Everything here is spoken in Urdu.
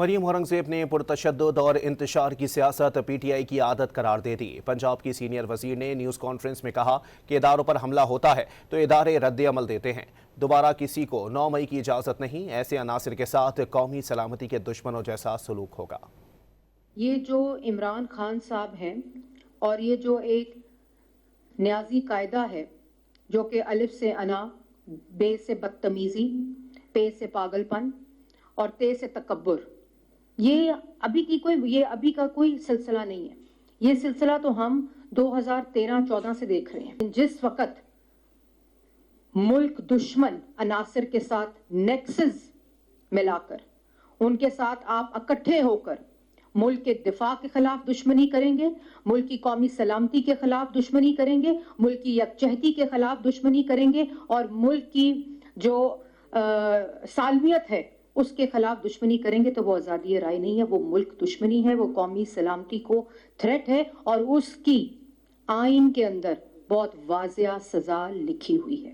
مریم اورنگزیب نے پرتشدد اور انتشار کی سیاست پی ٹی آئی کی عادت قرار دے دی۔ پنجاب کی سینئر وزیر نے نیوز کانفرنس میں کہا کہ اداروں پر حملہ ہوتا ہے تو ادارے رد عمل دیتے ہیں۔ دوبارہ کسی کو 9 مئی کی اجازت نہیں، ایسے عناصر کے ساتھ قومی سلامتی کے دشمنوں جیسا سلوک ہوگا۔ یہ جو عمران خان صاحب ہیں اور یہ جو ایک نیازی قاعدہ ہے جو کہ الف سے انا، بے سے بدتمیزی، پے سے پاگل پن اور تے سے تکبر، یہ ابھی کا کوئی سلسلہ نہیں ہے۔ یہ سلسلہ تو ہم 2013-14 سے دیکھ رہے ہیں۔ جس وقت ملک دشمن عناصر کے ساتھ نیکسز ملا کر، ان کے ساتھ آپ اکٹھے ہو کر ملک کے دفاع کے خلاف دشمنی کریں گے، ملک کی قومی سلامتی کے خلاف دشمنی کریں گے، ملک کی یکجہتی کے خلاف دشمنی کریں گے اور ملک کی جو سالمیت ہے اس کے خلاف دشمنی کریں گے تو وہ آزادی رائے نہیں ہے، وہ ملک دشمنی ہے، وہ قومی سلامتی کو تھریٹ ہے اور اس کی آئین کے اندر بہت واضح سزا لکھی ہوئی ہے۔